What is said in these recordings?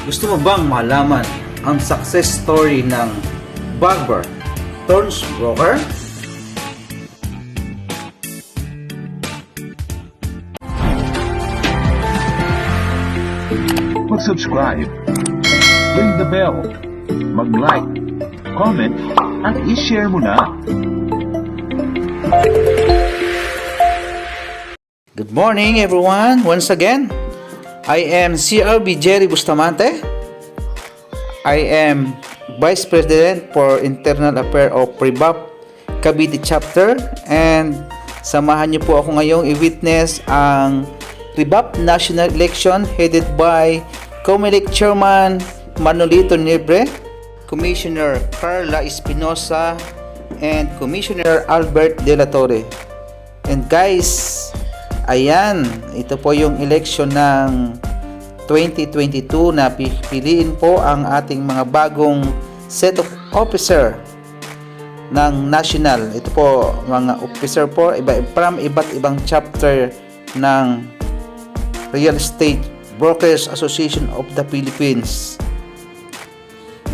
Gusto mo bang malaman ang success story ng barber turns broker? Mag-subscribe, ring the bell, mag-like, comment, at i-share mo na. Good morning everyone! Once again, I am CRB Jerry Bustamante. I am Vice President for Internal Affairs of REBAP Cavite Chapter, and samahan niyo po ako ngayong i-witness ang REBAP National Election headed by COMELEC Chairman Manolito Nebre, Commissioner Carla Espinosa, and Commissioner Albert De La Torre. And guys, ayan, ito po yung election ng 2022 na pipiliin po ang ating mga bagong set of officer ng national. Ito po mga officer po from iba't ibang chapter ng Real Estate Brokers Association of the Philippines.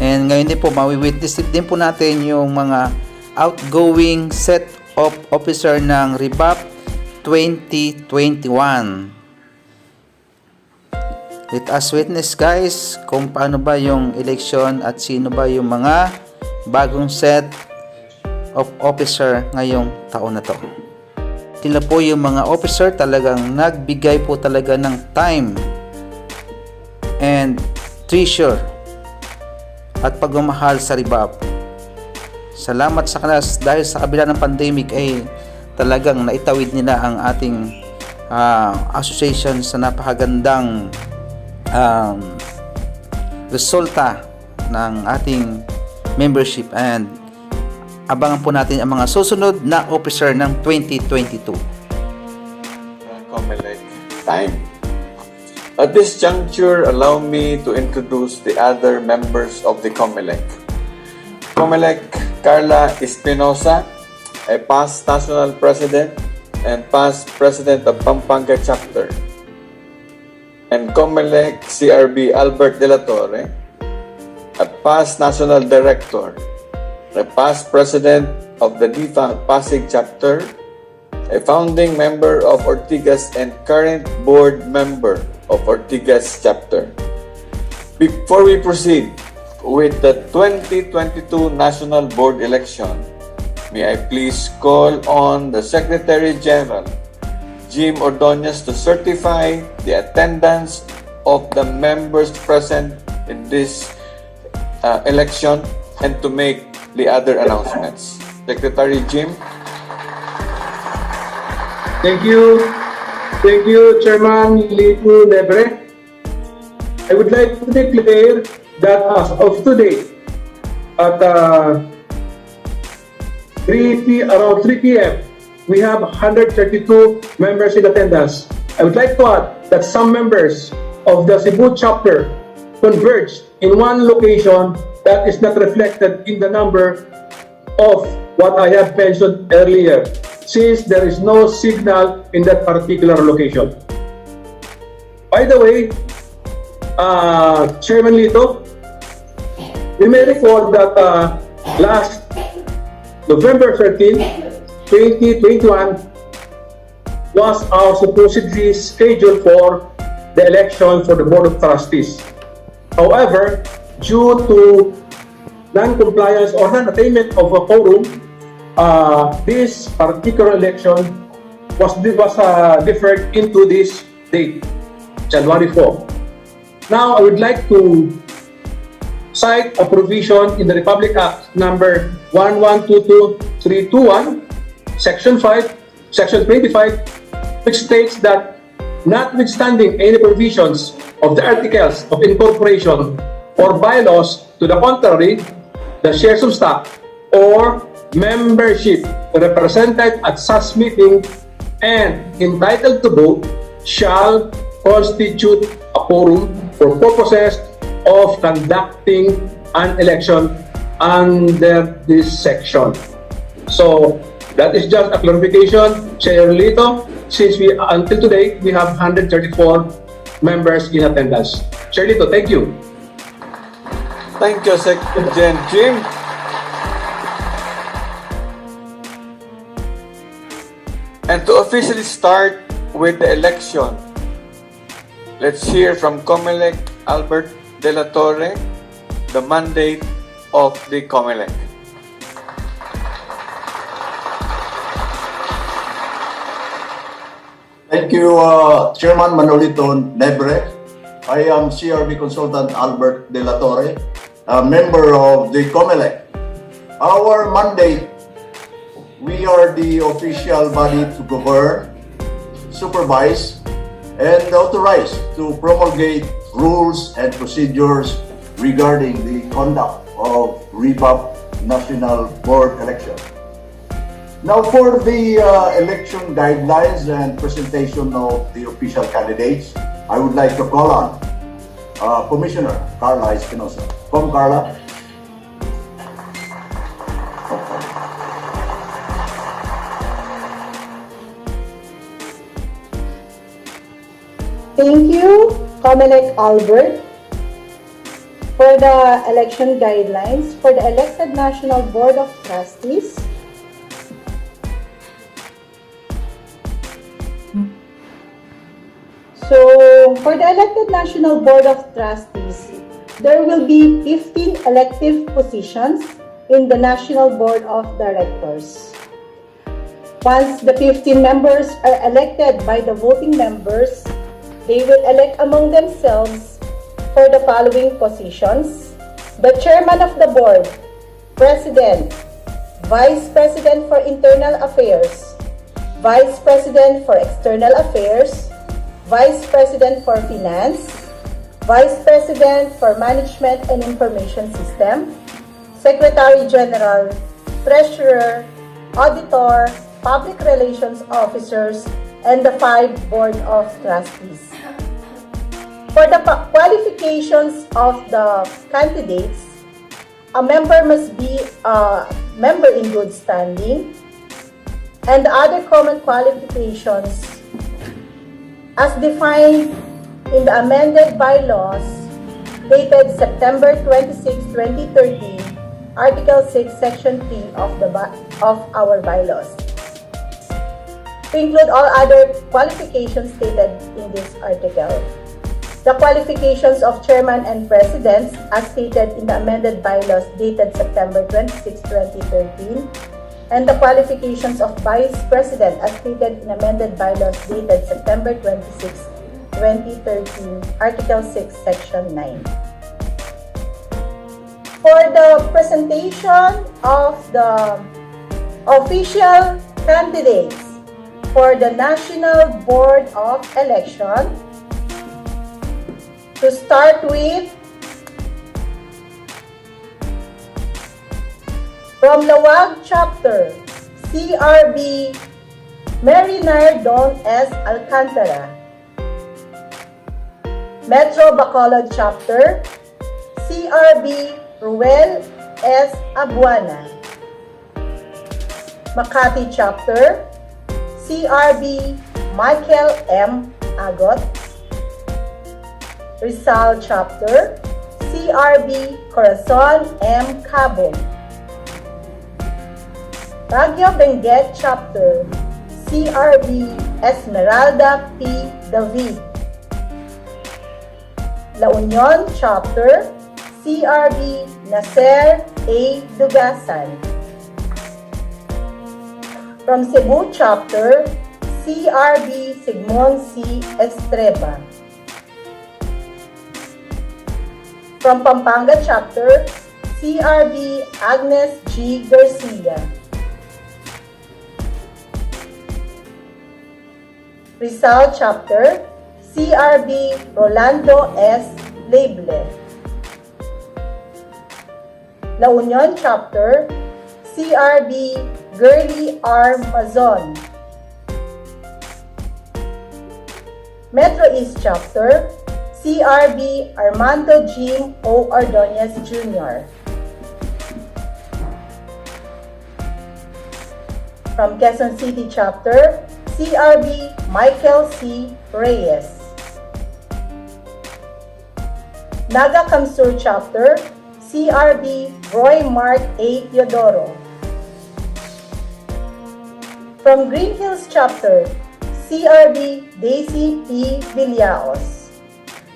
And ngayon din po mawi-witness din po natin yung mga outgoing set of officer ng REBAP 2021. Let us witness guys kung paano ba yung election at sino ba yung mga bagong set of officer ngayong taon na to. Sila po yung mga officer talagang nagbigay po talaga ng time and treasure at pagmamahal sa REBAP. Salamat sa kanila dahil sa kabila ng pandemic ay talagang naitawid nila ang ating association sa napakagandang resulta ng ating membership, and abangan po natin ang mga susunod na officer ng 2022. COMELEC time. At this juncture, allow me to introduce the other members of the COMELEC. COMELEC Carla Espinosa, a past national president and past president of Pampanga chapter. And COMELEC CRB Albert De La Torre, a past national director, a past president of the defunct Pasig chapter, a founding member of Ortigas and current board member of Ortigas chapter. Before we proceed with the 2022 national board election, may I please call on the Secretary General Jim Ordonez to certify the attendance of the members present in this election and to make the other announcements. Secretary Jim. Thank you, Chairman Lito Nebre. I would like to declare that as of today, at around 3 p.m., we have 132 members in attendance. I would like to add that some members of the Cebu chapter converged in one location that is not reflected in the number of what I have mentioned earlier, since there is no signal in that particular location. By the way, Chairman Lito, you may recall that last November 13, 2021 was our supposedly scheduled for the election for the Board of Trustees. However, due to non-compliance or non-attainment of a quorum, this particular election was deferred into this date, January 4. Now, I would like to cite a provision in the Republic Act number 1122321, Section 5, Section 25, which states that notwithstanding any provisions of the articles of incorporation or bylaws to the contrary, the shares of stock or membership represented at such meeting and entitled to vote shall constitute a quorum for purposes of conducting an election under this section. So, that is just a clarification, Chair Lito, since until today, we have 134 members in attendance. Chair Lito, thank you. Thank you, Secretary Jim. And to officially start with the election, let's hear from COMELEC Albert De La Torre, the mandate of the COMELEC. Thank you, Chairman Manolito Nebre. I am CRB Consultant Albert De La Torre, a member of the COMELEC. Our mandate, we are the official body to govern, supervise, and authorize to promulgate rules and procedures regarding the conduct of REBAP National Board election. Now for the election guidelines and presentation of the official candidates, I would like to call on Commissioner Carla Espinosa. Come, Carla. Thank you, COMELEC Albert, for the election guidelines for the elected National Board of Trustees. So, for the elected National Board of Trustees, there will be 15 elective positions in the National Board of Directors. Once the 15 members are elected by the voting members, they will elect among themselves for the following positions: the Chairman of the Board, President, Vice President for Internal Affairs, Vice President for External Affairs, Vice President for Finance, Vice President for Management and Information System, Secretary General, Treasurer, Auditor, Public Relations Officers, and the 5 Board of Trustees. For the qualifications of the candidates, a member must be a member in good standing, and other common qualifications as defined in the amended bylaws dated September 26, 2013, Article 6, Section 3 of our bylaws, to include all other qualifications stated in this article. The qualifications of Chairman and Presidents as stated in the amended bylaws dated September 26, 2013, and the qualifications of Vice President as stated in amended bylaws dated September 26, 2013, Article 6, Section 9. For the presentation of the official candidates for the National Board of Election, to start with, from Lawag Chapter, CRB Marinar Don S. Alcantara. Metro Bacolod Chapter, CRB Ruel S. Abuana. Makati Chapter, CRB Michael M. Agot. Rizal Chapter, CRB Corazon M. Cabong. Baguio Benguet Chapter, CRB Esmeralda P. David. La Union Chapter, CRB Nasser A. Dugasan. From Cebu Chapter, CRB Sigmund C. Estreba. From Pampanga Chapter, CRB Agnes G. Garcia. Rizal Chapter, CRB Rolando S. Leble. La Union Chapter, CRB Gurley R. Mazon. Metro East Chapter, CRB Armando Jim O. Ordonez Jr. From Quezon City Chapter, CRB Michael C. Reyes. Naga Kamsur Chapter, CRB Roy Mark A. Teodoro. From Green Hills Chapter, CRB Daisy P. Villaos.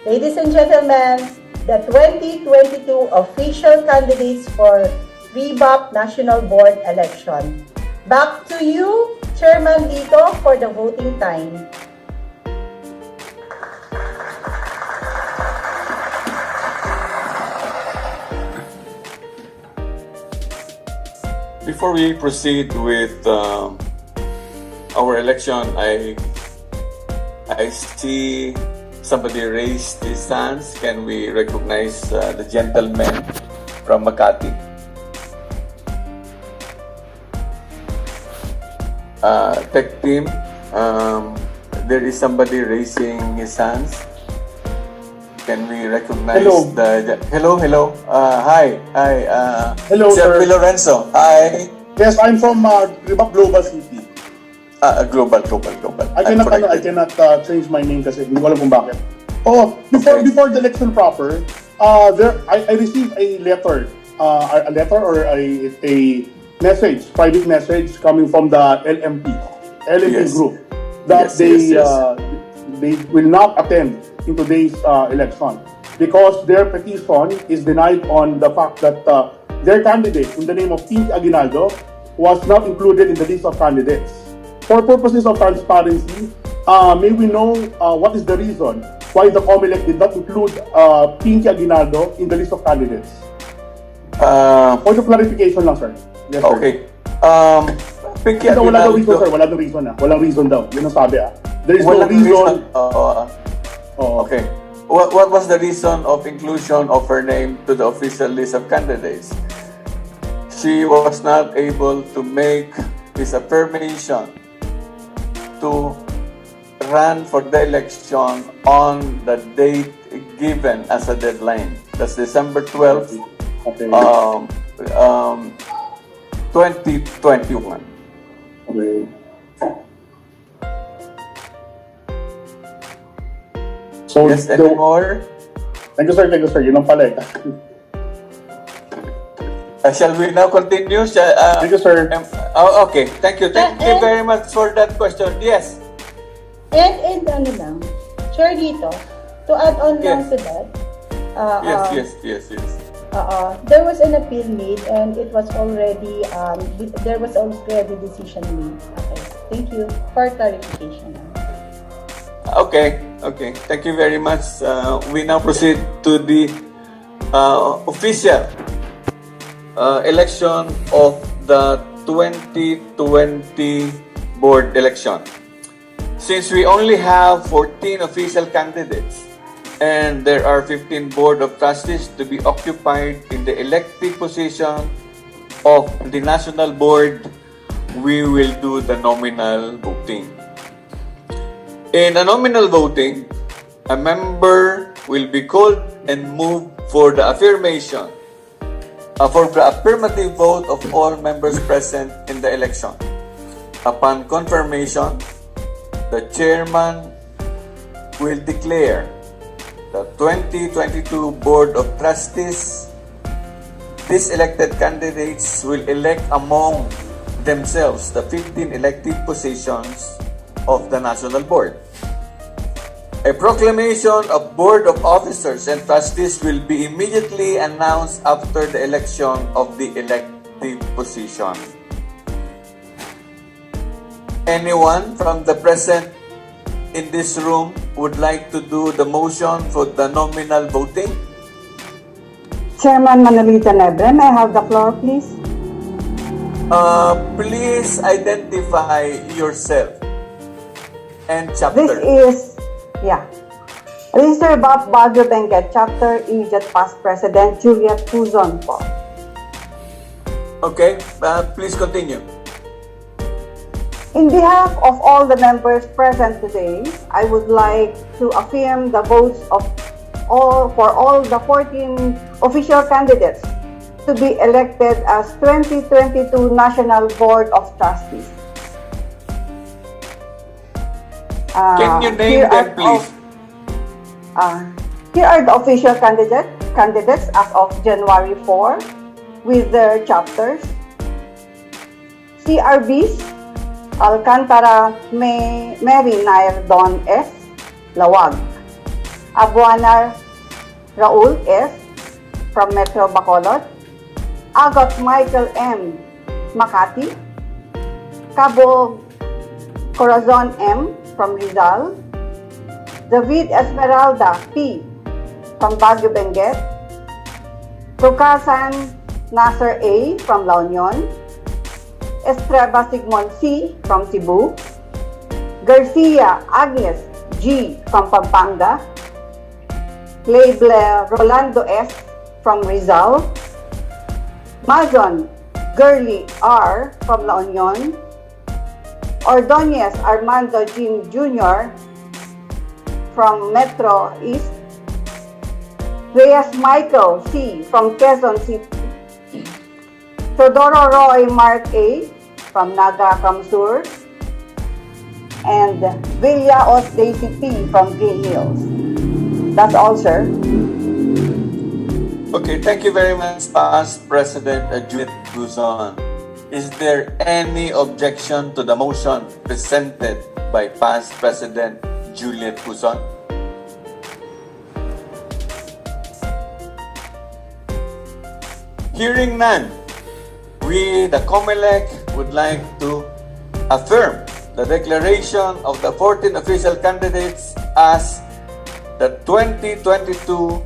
Ladies and gentlemen, the 2022 official candidates for REBAP National Board election. Back to you, Chairman Lito, for the voting time. Before we proceed with our election, I see somebody raised his hands. Can we recognize the gentleman from Makati? Tech team, there is somebody raising his hands. Can we recognize hello? Hi. Hello, Sir sir. Lorenzo. Hi. Yes, I'm from REBAP Global City. Global. I cannot change my name kasi hindi ko alam kung bakit. Oh, Okay. before the election proper, I received a letter or a message, private message coming from the LMP Yes. group that Yes. they will not attend in today's election because their petition is denied on the fact that their candidate in the name of Pinky Aguinaldo was not included in the list of candidates. For purposes of transparency, may we know what is the reason why the COMELEC did not include Pinky Aguinaldo in the list of candidates? For the clarification lang, sir. Yes, sir. Okay. Pinky Wala daw reason, Aguinaldo. sir. Wala daw reason na. Walang reason daw. Yun ang sabi There is no Walang reason. Oo. Okay. What was the reason of inclusion of her name to the official list of candidates? She was not able to make his affirmation to run for the election on the date given as a deadline. That's December 12th, Okay. 2021. Okay. So, Yes, anymore? Thank you, sir. Yun ang pala eh. Shall we now continue? Thank you, sir. Okay. Thank you. Thank you very much for that question. Yes. And ano lang, Chair Lito, to add on lang Yes. to that, Yes. there was an appeal made and it was already, there was already decision made. Okay, thank you for clarification. Okay. Thank you very much. We now proceed to the official election of the 2020 board election. Since we only have 14 official candidates and there are 15 board of trustees to be occupied in the elective position of the national board, we will do the nominal voting. In a nominal voting, a member will be called and move for the affirmation, for the affirmative vote of all members present in the election. Upon confirmation, the chairman will declare the 2022 Board of Trustees. These elected candidates will elect among themselves the 15 elective positions of the National Board. A proclamation of Board of Officers and Trustees will be immediately announced after the election of the elective position. Anyone from the present in this room would like to do the motion for the nominal voting? Chairman Manolita Nebre, may I have the floor, please? Please identify yourself and This chapter. is Sir Bob Baguio Benguet, Chapter Immediate Past President Juliet Puzon po. Okay, please continue. In behalf of all the members present today, I would like to affirm the votes of for all the 14 official candidates to be elected as 2022 National Board of Trustees. Can you name them, please? Here are the official candidates as of January 4 with their chapters. CRBs, Alcantara Mary Nair Don S. Lawag. Abuana Raul S. from Metro Bacolod. Agot Michael M. Makati. Cabo Corazon M. from Rizal. David Esmeralda P. from Baguio Benguet. Tukasan Nasser A. from La Union. Estreba Sigmund C. from Cebu. Garcia Agnes G. from Pampanga. Labler Rolando S. from Rizal. Mazon Gurley R. from La Union. Ordonez Armando Jim Jr. from Metro East. Reyes Michael C. from Quezon City. Teodoro Roy Mark A. from Naga Kamsur. And Villaos Daisy P. from Green Hills. That's all, sir. Okay, thank you very much, Past President Juliet Guzon. Is there any objection to the motion presented by Past President Juliet Guzon? Hearing none, we, the COMELEC, would like to affirm the declaration of the 14 official candidates as the 2022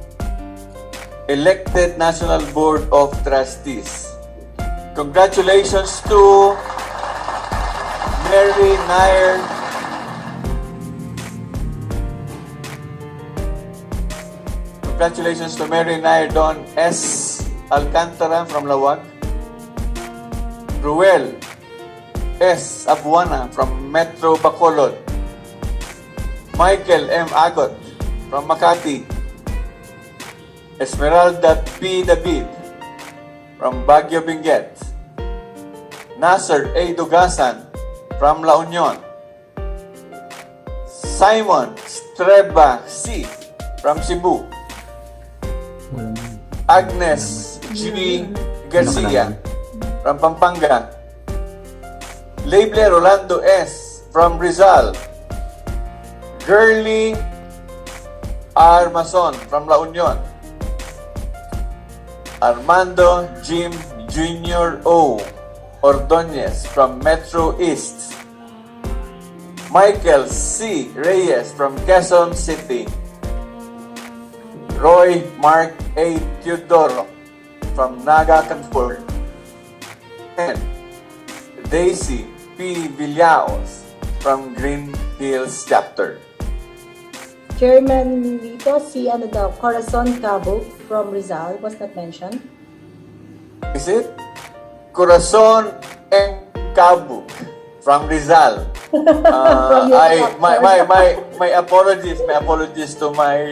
elected National Board of Trustees. Congratulations to Mary Nair. Congratulations to Mary Nair Don S. Alcantara from Lawag. Ruel S. Abuana from Metro Bacolod. Michael M. Agot from Makati. Esmeralda P. David from Baguio Benguet. Nasser A. Dugasan from La Union. Simon Streba C. from Cebu. Agnes G. Garcia from Pampanga. Labler Rolando S. from Rizal. Gurley R. Mason from La Union. Armando Jim Jr. O. Ordonez from Metro East. Michael C. Reyes from Quezon City. Roy Mark A. Teodoro from Naga Kanpur. And Daisy P. Villaos from Green Hills Chapter. Chairman Lito, si Corazon Cabo from Rizal was not mentioned. Is it? Corazon and Cabo from Rizal. My apologies to my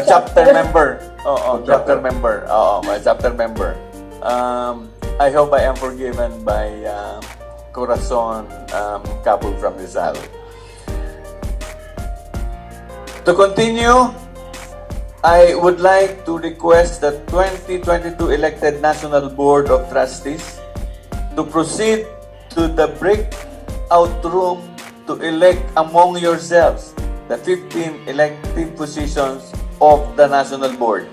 chapter member. Chapter member. My chapter member. I hope I am forgiven by Corazon Cabo from Rizal. To continue, I would like to request the 2022 elected National Board of Trustees to proceed to the breakout room to elect among yourselves the 15 elected positions of the National Board.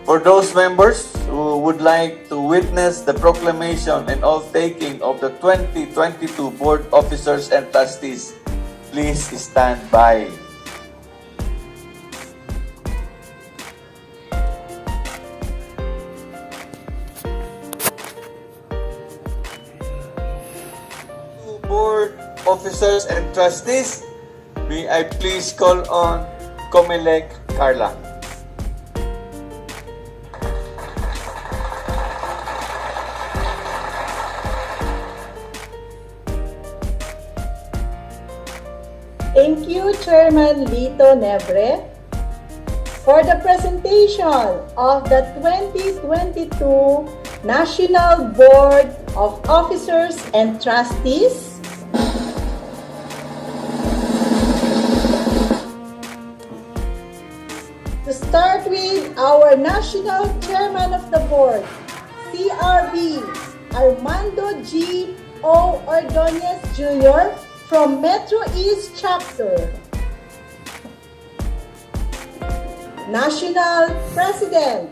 For those members who would like to witness the proclamation and oath-taking of the 2022 Board Officers and Trustees, please stand by. Board Officers and Trustees, may I please call on COMELEC Carla. Thank you, Chairman Lito Nebre, for the presentation of the 2022 National Board of Officers and Trustees. To with our National Chairman of the Board, CRB, Armando G. O. Ordonez Jr. from Metro East Chapter. National President,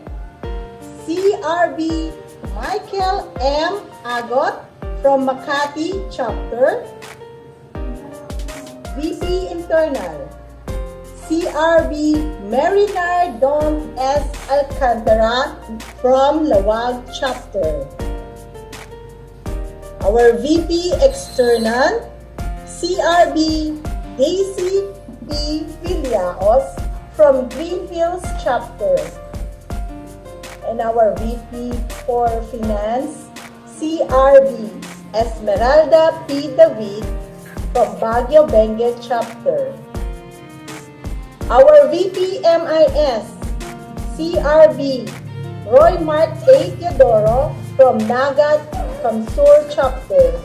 CRB Michael M. Agot from Makati Chapter. VP Internal, CRB Marinar Don S. Alcantara from Lawag Chapter. Our VP External, CRB Daisy P. Villaos from Green Hills Chapter. And our VP for Finance, CRB Esmeralda P. David from Baguio Benguet Chapter. Our VP MIS, CRB Roy Mark A. Teodoro from Nagat Kamsur Chapter.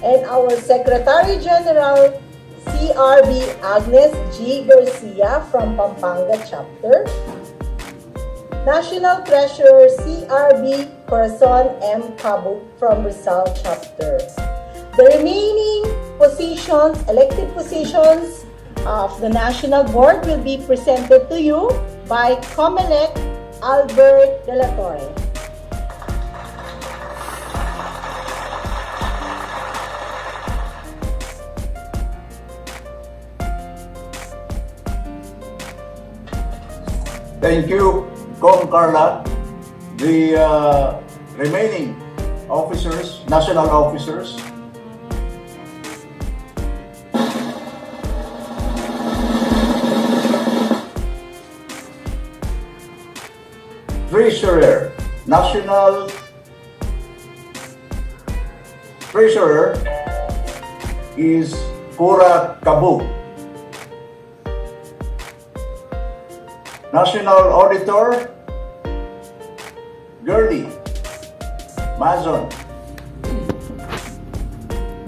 And our Secretary General, CRB Agnes G. Garcia from Pampanga Chapter. National Treasurer, CRB Corazon M. Cabuk from Rizal Chapter. The remaining positions, elected positions of the National Board will be presented to you by COMELEC Albert De La Torre. Thank you, Kong Carla. The remaining officers, national officers, Treasurer, National Treasurer is Pura Kabu. National Auditor, Gurley Mazon.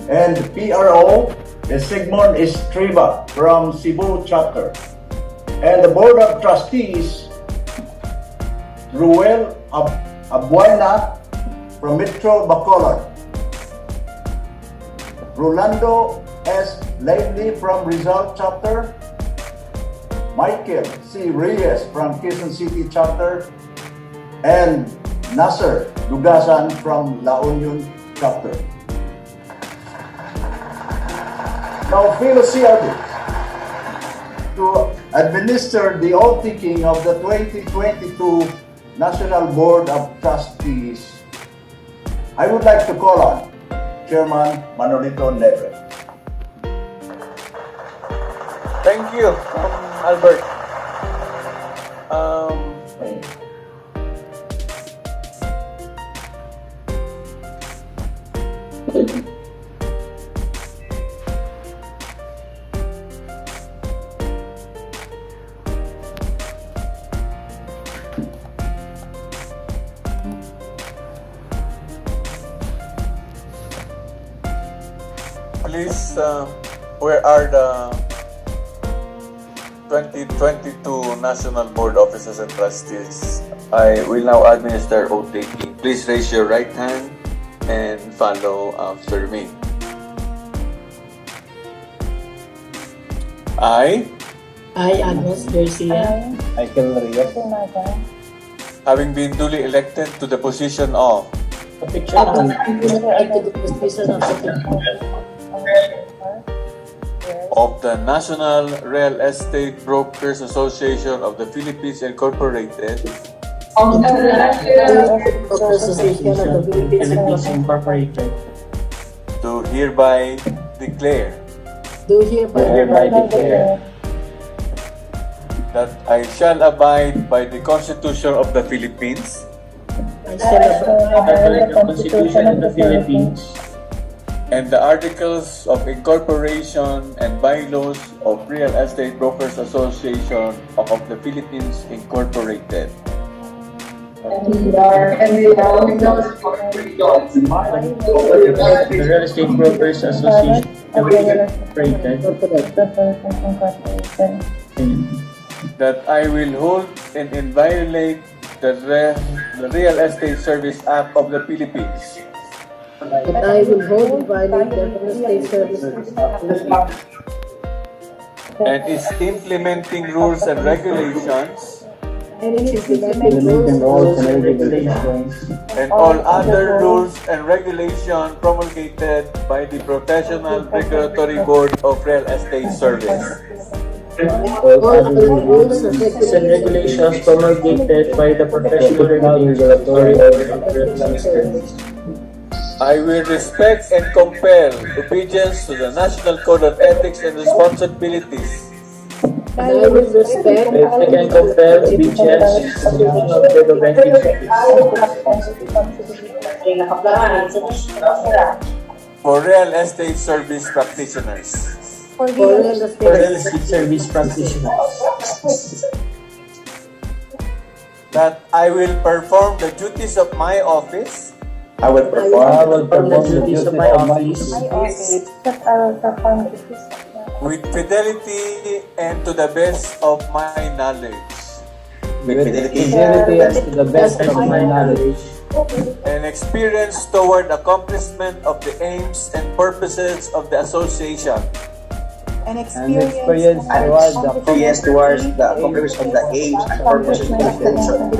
And PRO is Sigmund Estriba from Cebu Chapter. And the Board of Trustees, Ruel Abuena from Metro Bacolod. Rolando S. Lively from Rizal Chapter. Michael C. Reyes from Quezon City Chapter. And Nasser Dugasan from La Union Chapter. Now, fellow CRBs, to administer the oath-taking of the 2022 National Board of Trustees, I would like to call on Chairman Manolito Nebre. Thank you, Albert. Please, where are the 2022 National Board Officers and Trustees? I will now administer oath taking. Please raise your right hand and follow after me. I, Agnes Garcia, Michael Reyes, having been duly elected to the position of to the position of the National Real Estate Brokers Association of the Philippines Incorporated, of the National Association of the Philippines Incorporated, do hereby declare do hereby declare that I shall abide by the Constitution of the Philippines I shall abide by the Constitution of the Philippines and the Articles of Incorporation and Bylaws of Real Estate Brokers Association of the Philippines Incorporated, the Real Estate Brokers Association Incorporated, that I will hold and inviolate the Real Estate Service Act of the Philippines that I will hold and violate the real estate services and its implementing rules and regulations and its implementing rules and regulations and all other rules and regulations promulgated by the Professional Regulatory Board of Real Estate Service. all other rules and regulations promulgated by the Professional Regulatory Board of Real Estate Services. I will respect and compel obedience to the National Code of Ethics and Responsibilities And I will respect and compel obedience to the National Code of Ethics for real estate service practitioners. for real estate service practitioners. That I will perform the duties of my office I will perform the duties of my office with fidelity and to the best of my knowledge, with fidelity and to the best of my knowledge, and experience toward accomplishment of the aims and purposes of the association, and experience towards the accomplishment of the aims and purposes of the association.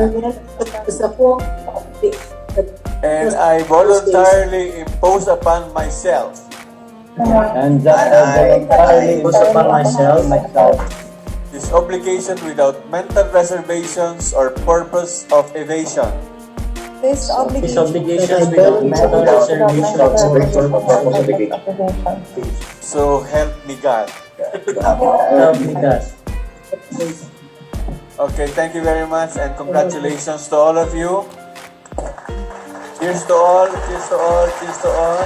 and I voluntarily impose upon myself And that I voluntarily impose upon myself this obligation without mental reservations or purpose of evasion. This obligations without mental reservation or purpose of evasion. So help me God. Help me God. Okay, thank you very much and congratulations to all of you. Cheers to all, cheers to all, cheers to all.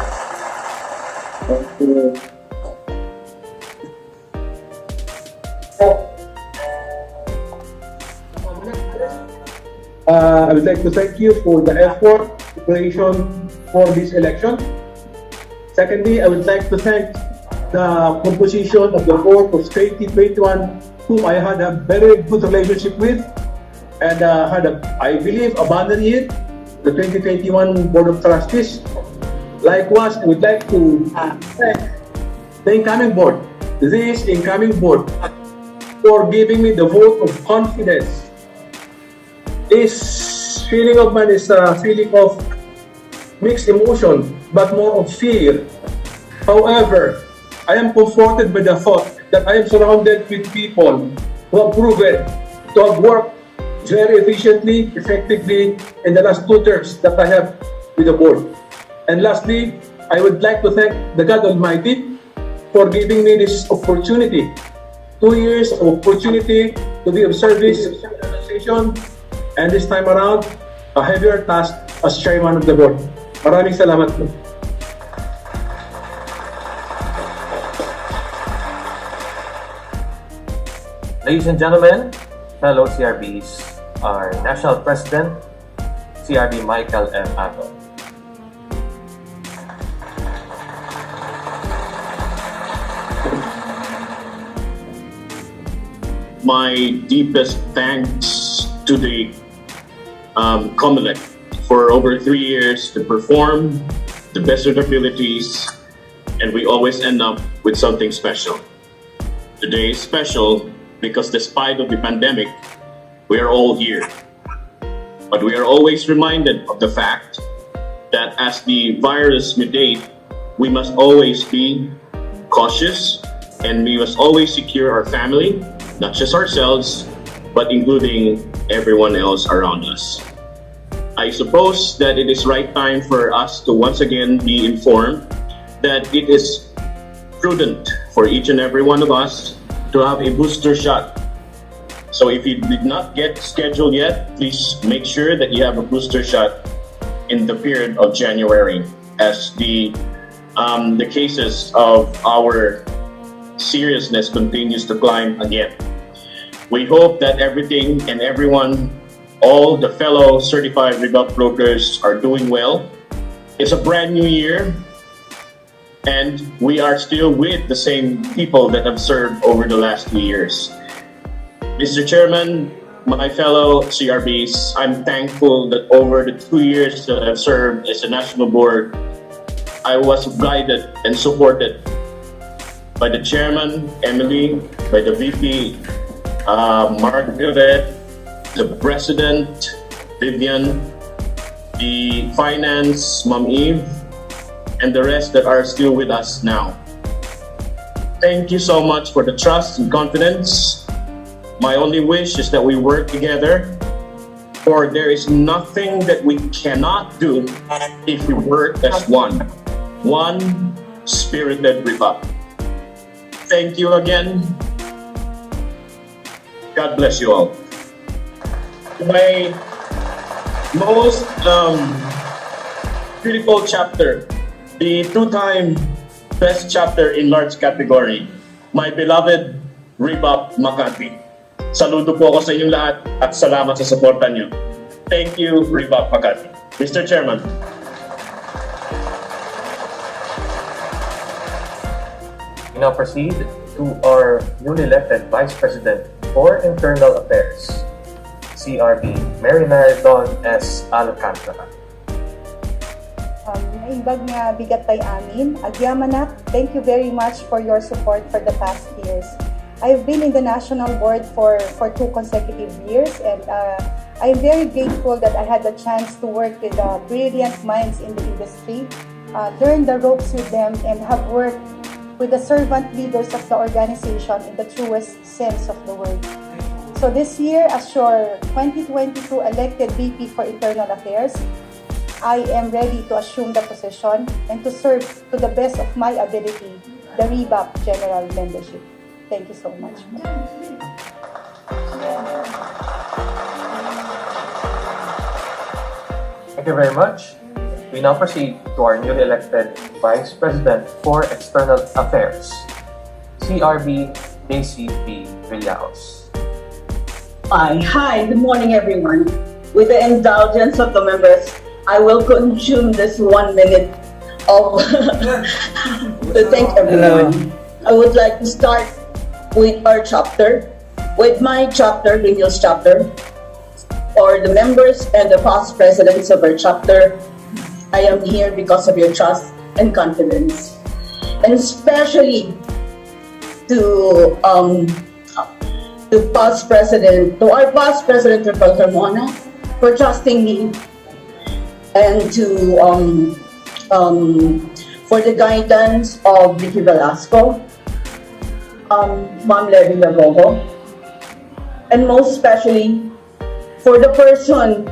I would like to thank you for the effort, preparation for this election. Secondly, I would like to thank the composition of the board of 2021, whom I had a very good relationship with, and I believe, abandoned it, the 2021 Board of Trustees. Likewise, I would like to thank the incoming board, this incoming board, for giving me the vote of confidence. This feeling of mine is a feeling of mixed emotion, but more of fear. However, I am comforted by the thought that I am surrounded with people who have proven to have worked very efficiently, effectively in the last 2 terms that I have with the board. And lastly, I would like to thank the God Almighty for giving me this opportunity. 2 years of opportunity to be of service to the organization, and this time around, a heavier task as chairman of the board. Maraming salamat po. Ladies and gentlemen, fellow CRBs, our National President, CRB Michael M. Ato. My deepest thanks to the COMELEC for over 3 years to perform the best of their abilities, and we always end up with something special. Today is special because despite of the pandemic, we are all here. But we are always reminded of the fact that as the virus mutate, we must always be cautious and we must always secure our family, not just ourselves, but including everyone else around us. I suppose that it is right time for us to once again be informed that it is prudent for each and every one of us to have a booster shot. So if you did not get scheduled yet, please make sure that you have a booster shot in the period of January, as the cases of our seriousness continues to climb again. We hope that everything and everyone, all the fellow certified REBAP brokers are doing well. It's a brand new year, and we are still with the same people that have served over the last 2 years. Mr. Chairman, my fellow CRBs, I'm thankful that over the 2 years that I've served as a national board, I was guided and supported by the chairman, Emily, by the VP, Margaret, the president, Vivian, the finance, Ma'am Eve, and the rest that are still with us now. Thank you so much for the trust and confidence. My only wish is that we work together, for there is nothing that we cannot do if we work as one. One spirited REBAP. Thank you again. God bless you all. My most beautiful chapter, the two-time best chapter in large category, my beloved REBAP Makati. Saludo po ako sa inyong lahat at salamat sa suporta niyo. Thank you, REBAP Makati. Mr. Chairman. We now proceed to our newly elected Vice President for Internal Affairs, CRB, Mary Marathon S. Alcantara. Naibag nga bigat tay amin. Agyamanak, thank you very much for your support for the past years. I've been in the national board for 2 consecutive years, and I'm very grateful that I had the chance to work with brilliant minds in the industry, learn the ropes with them, and have worked with the servant leaders of the organization in the truest sense of the word. So this year, as your 2022 elected VP for Internal Affairs, I am ready to assume the position and to serve to the best of my ability the REBAP General Membership. Thank you so much. Thank you very much. We now proceed to our newly elected Vice President for External Affairs, CRB Daisy P. Villaos. Hi, good morning everyone. With the indulgence of the members, I will consume this 1 minute of to thank everyone. I would like to start with our chapter, with my chapter, Green Hills chapter, or the members and the past presidents of our chapter. I am here because of your trust and confidence, and especially to past president, to our past president, Rebel Carmona, for trusting me, and to for the guidance of Vicky Velasco, Ma'am Levy Lagogo, and most especially for the person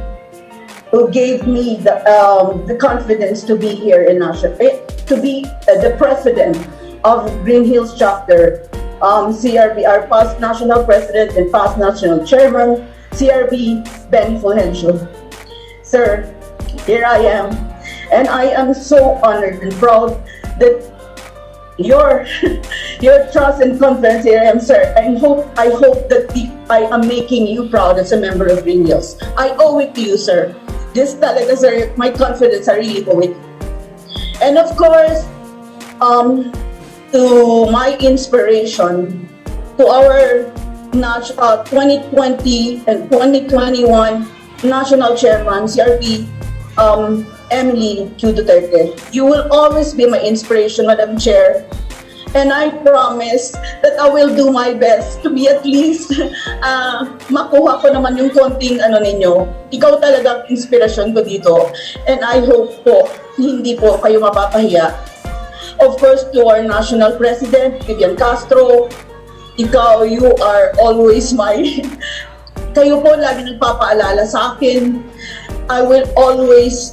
who gave me the confidence to be here in to be the president of Green Hills chapter, CRB, our past national president and past national chairman, CRB Ben Fulgencio. Sir, here I am, and I am so honored and proud that your trust and confidence here I am, sir. I hope that I am making you proud as a member of Green Hills. I owe it to you, sir. This talaga, sir, my confidence, I really owe it. And of course, to my inspiration, to our 2020 and 2021 national chairman, CRP, Emily Q. Duterte. You will always be my inspiration, Madam Chair. And I promise that I will do my best to be at least makuha ko naman yung konting ninyo. Ikaw talaga ang inspirasyon ko dito. And I hope po, hindi po kayo mapapahiya. Of course, to our National President, Vivian Castro, ikaw, you are always kayo po lagi nagpapaalala sa akin. I will always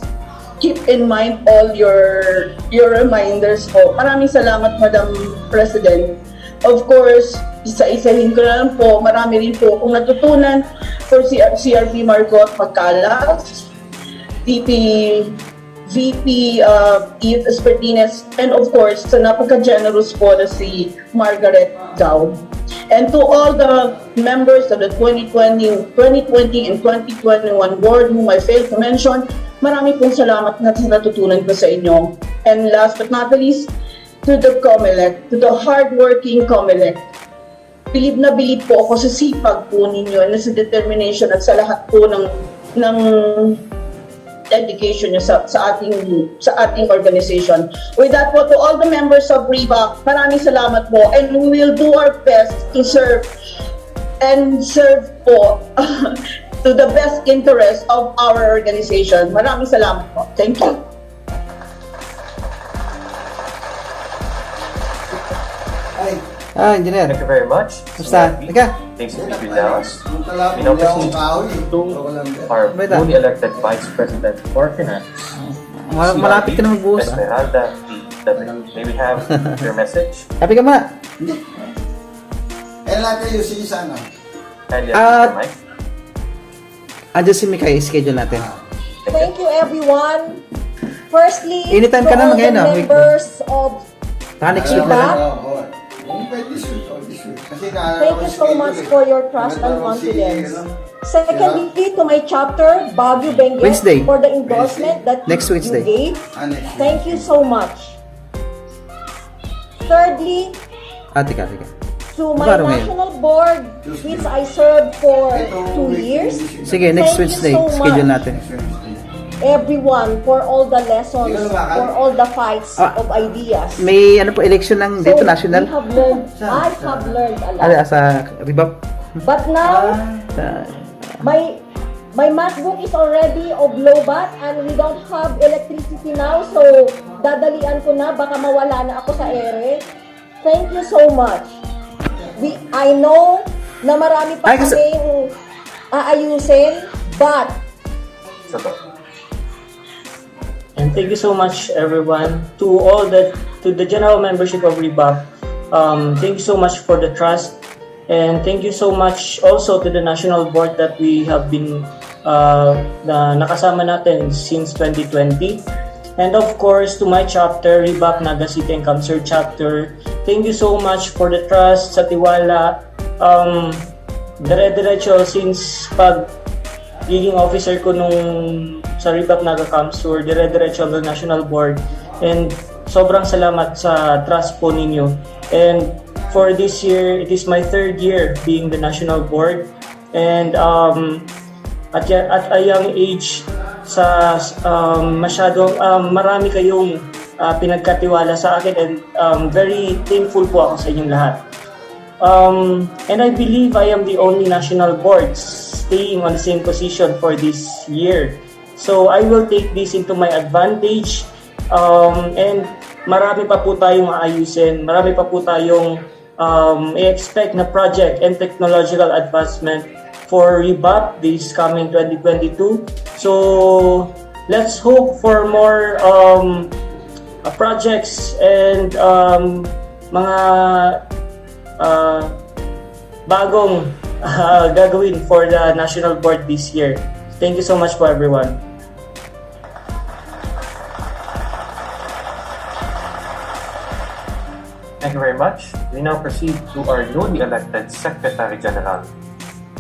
keep in mind all your reminders po. Maraming salamat, Madam President. Of course, isa-isahin ko na lang po, marami rin po akong natutunan for CRP Margot Magcalas, VP Eve Espertines, and of course, sa napaka-generous po na si Margaret Gao. And to all the members of the 2020 and 2021 board whom I failed to mention, marami pong salamat na natutunan ko sa inyo. And last but not least, to the COMELEC, to the hardworking COMELEC. bilib na bilib po ako sa sipag po ninyo and sa determination at sa lahat po ng dedication nyo sa ating organization. With that po, to all the members of REBAP, maraming salamat po, and we will do our best to serve po to the best interest of our organization. Maraming salamat po. Thank you. Engineer. Thank you very much. Basta, teka. Thanks to Villaos. We now proceed to our newly elected Vice President for Finance. Malapit ka na magbuhos. Esmeralda P. May we have your message? Happy ka muna. Mike. Andiyan si Mikay, schedule natin. Thank you, everyone. Firstly, Anytime ka to na, all the mag-ano, members of Next week na lang. Thank you so much for your trust and confidence. Secondly, to my chapter, Baguio Benguet, Wednesday. for the endorsement that Next Wednesday. you gave. Thank you so much. Thirdly, Teka. to my Magkano ngayon? national board, which I served for 2 years. Sige, next Thank you Wednesday, so schedule much, natin. everyone, for all the lessons, for all the fights of ideas. May ano po, election ng dito, national. I have learned a lot. Sa REBAP. But now, my MacBook is already of low bat and we don't have electricity now, so dadalian ko na, baka mawala na ako sa ere. Thank you so much. I know na marami pa kaming aayusin, but And thank you so much, everyone, to the general membership of REBAP. Thank you so much for the trust, and thank you so much also to the national board that we have been nakasama natin since 2020. And of course, to my chapter, REBAP Naga City and Kamsur chapter, thank you so much for the trust, sa tiwala. Dire-diretso since giging officer ko nung sa REBAP Naga Kamsur, dire-diretso hanggang national board, and sobrang salamat sa trust po ninyo. And for this year, it is my 3rd year being the national board, and at a young age, masyadong marami kayong pinagkatiwala sa akin, and very thankful po ako sa inyong lahat. And I believe I am the only national board staying on the same position for this year. So I will take this into my advantage, and marami pa po tayong aayusin, marami pa po tayong i-expect na project and technological advancement for REBAP this coming 2022. So let's hope for more projects and mga bagong gagawin for the national board this year. Thank you so much for everyone. Thank you very much. We now proceed to our newly elected Secretary General,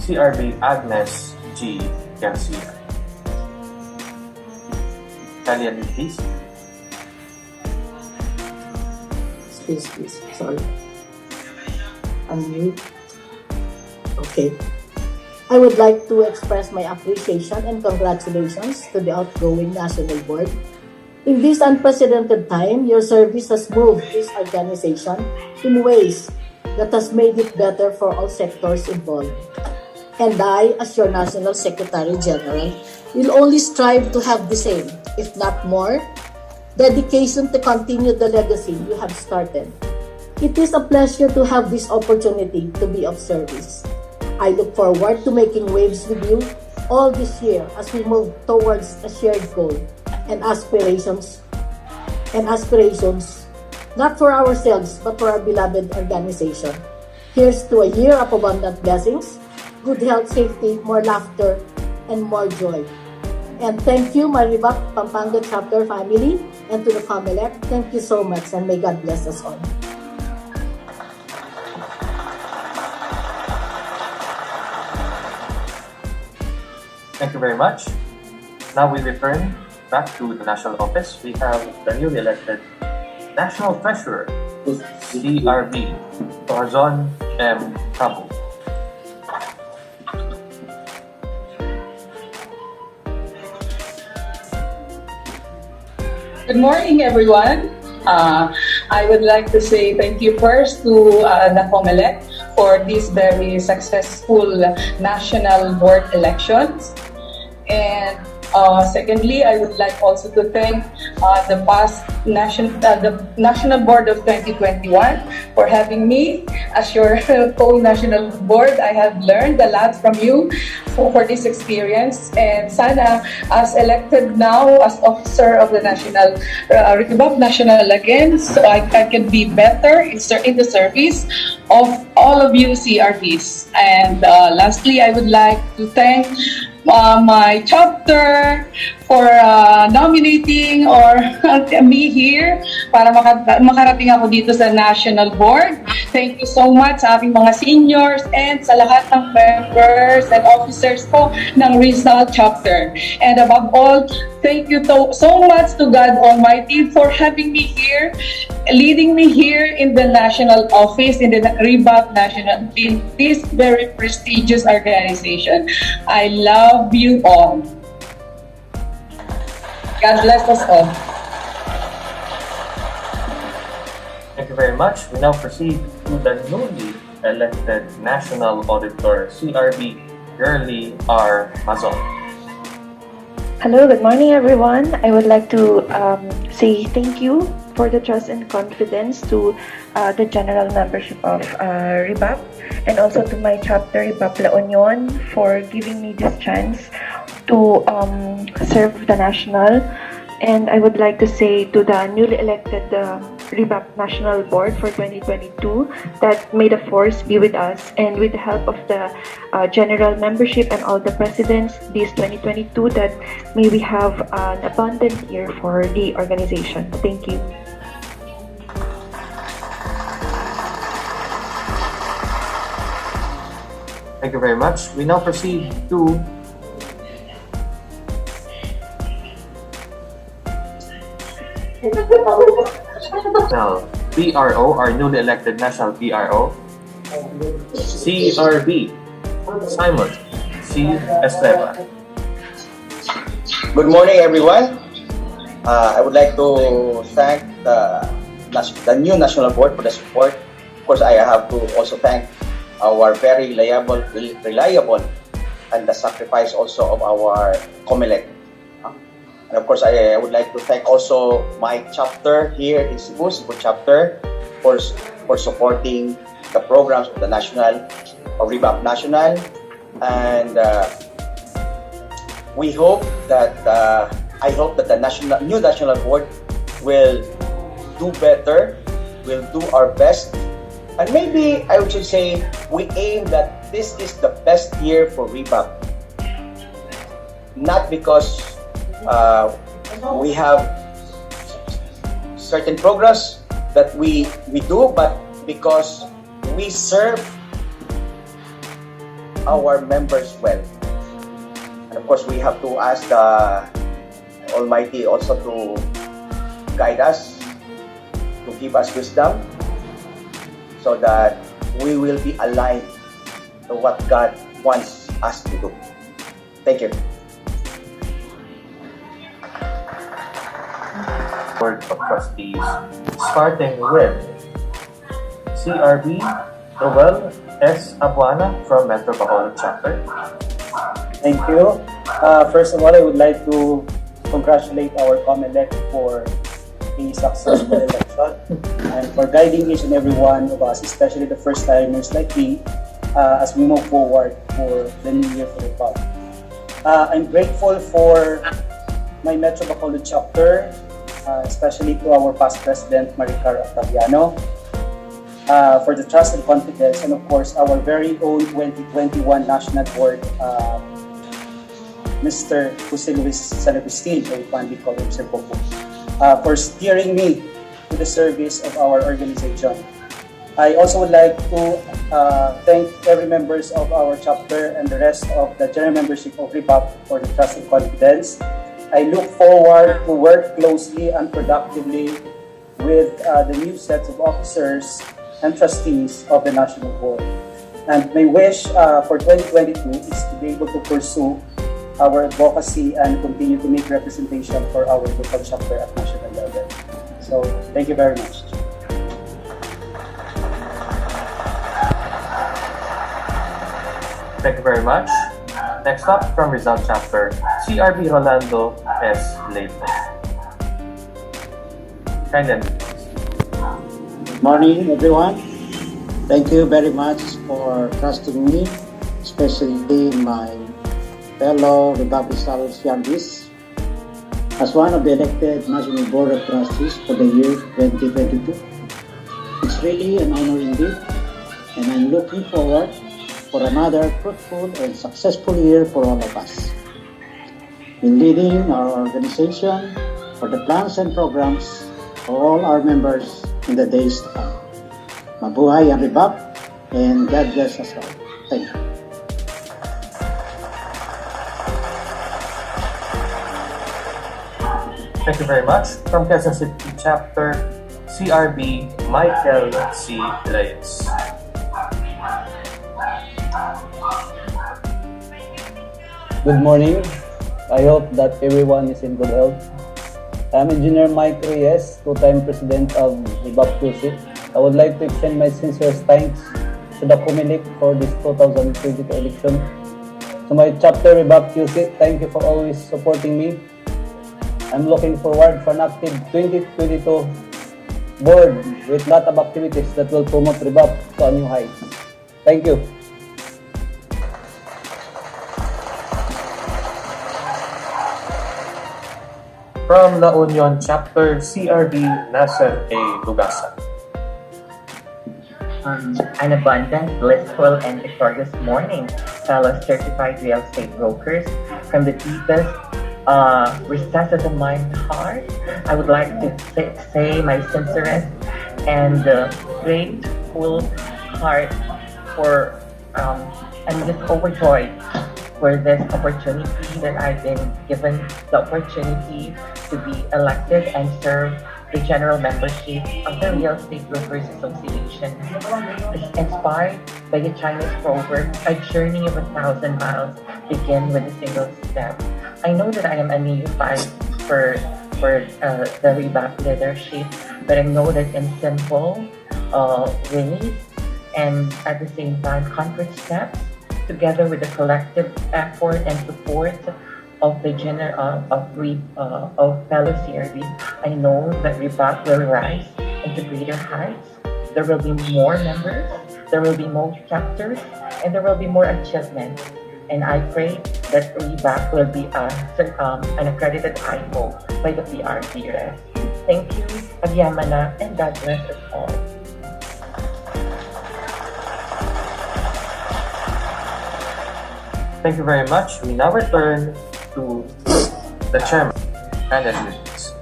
CRB Agnes G. Garcia. Talia, please. Please. Sorry. Unmute. Okay. I would like to express my appreciation and congratulations to the outgoing National Board. In this unprecedented time, your service has moved this organization in ways that has made it better for all sectors involved. And I, as your National Secretary General, will only strive to have the same, if not more, dedication to continue the legacy you have started. It is a pleasure to have this opportunity to be of service. I look forward to making waves with you all this year as we move towards a shared goal and aspirations, not for ourselves, but for our beloved organization. Here's to a year of abundant blessings, good health, safety, more laughter, and more joy. And thank you, my REBAP Pampanga chapter family, and to the COMELEC. Thank you so much, and may God bless us all. Thank you very much. Now we return back to the national office. We have the newly elected National Treasurer, CRB, Torzon M. Tabu. Good morning, everyone. I would like to say thank you first to the COMELEC for this very successful national board elections. And secondly, I would like also to thank the National Board of 2021 for having me as your co-national board. I have learned a lot from you for this experience, and sana as elected now as officer of the national REBAP national again, so I can be better in the service of all of you CRBs. And lastly, I would like to thank my chapter for nominating or me here para makarating ako dito sa national board. Thank you so much sa aking mga seniors and sa lahat ng members and officers ko ng Rizal chapter. And above all, thank you so much to God Almighty for having me here, leading me here in the national office, in the REBAP national, in this very prestigious organization. I love you all. God bless us all. Thank you very much. We now proceed to the newly elected National Auditor, CRB, Girly R. Mazon. Hello, good morning everyone. I would like to say thank you for the trust and confidence to the general membership of REBAP, and also to my chapter REBAP La Union for giving me this chance to serve the national. And I would like to say to the newly elected REBAP National Board for 2022 that may the force be with us, and with the help of the general membership and all the presidents this 2022, that may we have an abundant year for the organization. Thank you. Thank you very much. We now proceed to now PRO, our newly elected national PRO, CRB, Simon C. Esteva. Good morning, everyone. I would like to thank the new national board for the support. Of course, I have to also thank our very reliable and the sacrifice also of our COMELEC. And of course, I would like to thank also my chapter here in Cebu chapter, for supporting the programs of the national, of REBAP National. And we hope that, I hope that the new national board will do better, will do our best. And maybe I should say, we aim that this is the best year for REBAP. Not because we have certain progress that we do, but because we serve our members well. And of course, we have to ask the Almighty also to guide us, to give us wisdom, so that we will be aligned to what God wants us to do. Thank you. Board of Trustees, starting with CRB Noel S. Abuana from Metro Bacolod Chapter. Thank you. First of all, I would like to congratulate our COMELEC for a successful election and for guiding each and every one of us, especially the first-timers like me, as we move forward for the new year for the club. I'm grateful for my Metro Bacolod chapter, especially to our past president, Maricar Octaviano, for the trust and confidence, and of course, our very own 2021 National Board, Mr. Jose Luis San Agustin, or Pandi Colum Serpopo, for steering me to the service of our organization. I also would like to thank every members of our chapter and the rest of the general membership of REBAP for the trust and confidence. I look forward to work closely and productively with the new sets of officers and trustees of the National Board. And my wish for 2022 is to be able to pursue our advocacy and continue to make representation for our local chapter at national level. So, thank you very much. Thank you very much. Next up from Rizal Chapter, CRB Rolando S. Leighton. Kindly. Good morning, everyone. Thank you very much for trusting me, especially my fellow REBAP CRBs. As one of the elected National Board of Trustees for the year 2022, it's really an honor indeed, and I'm looking forward for another fruitful and successful year for all of us. In leading our organization for the plans and programs for all our members in the days to come. Mabuhay ang REBAP, and God bless us all. Thank you. Thank you very much. From Quezon City Chapter, CRB Michael C. Reyes. Good morning. I hope that everyone is in good health. I'm Engineer Mike Reyes, two-time President of REBAP QC. I would like to extend my sincere thanks to the COMELEC for this 2022 election. To my chapter REBAP QC, thank you for always supporting me. I'm looking forward for an active 2022 board with a lot of activities that will promote REBAP to a new heights. Thank you. From La Union Chapter, CRB Nasser A. Lugasa. An abundant, blissful, and victorious morning, fellow certified real estate brokers. From the deepest recesses of my heart, I would like to say my sincerest and grateful heart for, I'm just overjoyed for this opportunity that I've been given the opportunity to be elected and serve the general membership of the Real Estate Brokers Association. Inspired by the Chinese proverb, a journey of 1,000 miles begin with a single step. I know that I am a neophyte for the REBAP leadership, but I know that in simple ways and at the same time concrete steps, together with the collective effort and support of the of fellow CRBs, I know that REBAP will rise into greater heights. There will be more members, there will be more chapters, and there will be more achievements. And I pray that REBAP will be an accredited IPO by the PRDRS. Thank you, Agyamana, and God bless us all. Thank you very much. We now return to the chairman and admins.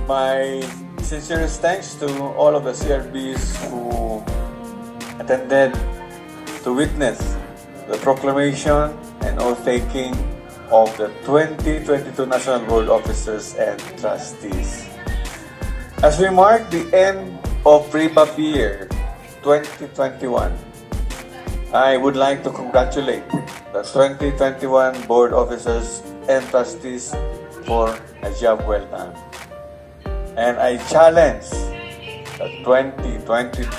My sincerest thanks to all of the CRBs who attended to witness the proclamation and oath-taking of the 2022 National Board Officers and Trustees. As we mark the end of REBAP year 2021, I would like to congratulate the 2021 Board Officers and Trustees for a job well done. And I challenge the 2022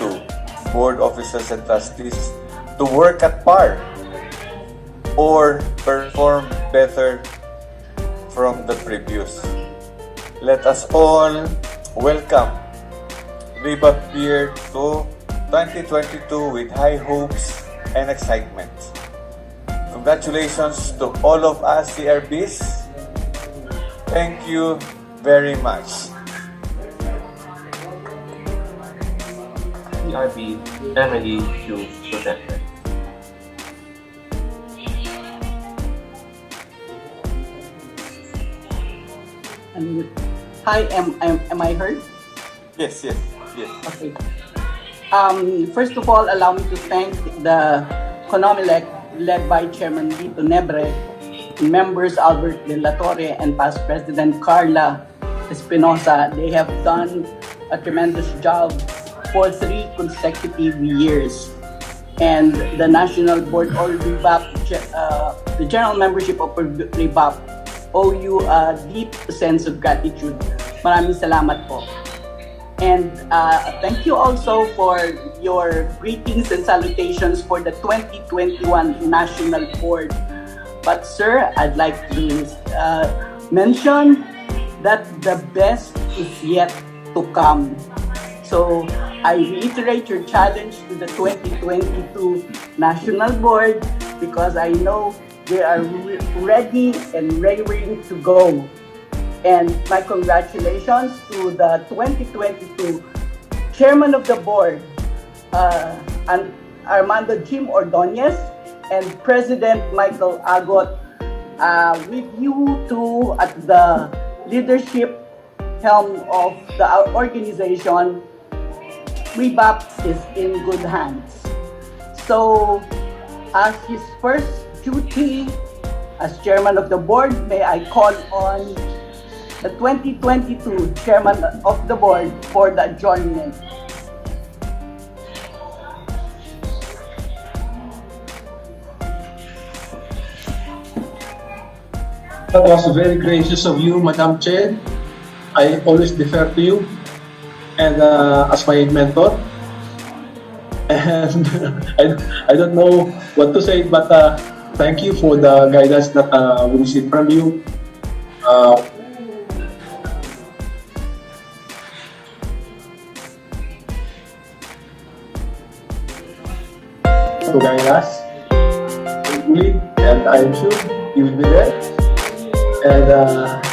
Board Officers and Trustees to work at par or perform better from the previous. Let us all welcome REBAP year to 2022 with high hopes and excitement. Congratulations to all of us CRBs. Thank you very much. CRB Emily Q. Protector. Hi, am I heard? Yes. Okay. First of all, allow me to thank the CONOMELEC led by Chairman Lito Nebre members Albert De La Torre and past President Carla Espinosa. They have done a tremendous job for 3 consecutive years. And the National Board or REBAP, the general membership of REBAP, owe you a deep sense of gratitude. Maraming salamat po. And thank you also for your greetings and salutations for the 2021 National Board. But sir, I'd like to mention that the best is yet to come. So I reiterate your challenge to the 2022 National Board because I know they are ready and raring to go. And my congratulations to the 2022 Chairman of the Board, Armando Jim Ordonez, and President Michael Agot, with you two at the leadership helm of the organization. REBAP is in good hands. So, as his first duty as Chairman of the Board, may I call on the 2022 Chairman of the Board for the adjournment. That was very gracious of you, Madam Chair. I always defer to you and as my mentor. And I don't know what to say, but thank you for the guidance that we received from you. To guide us, and I am sure you will be there. And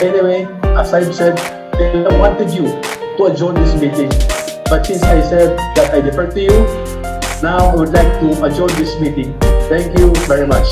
anyway, as I've said, I wanted you to adjourn this meeting. But since I said that I defer to you, now I would like to adjourn this meeting. Thank you very much.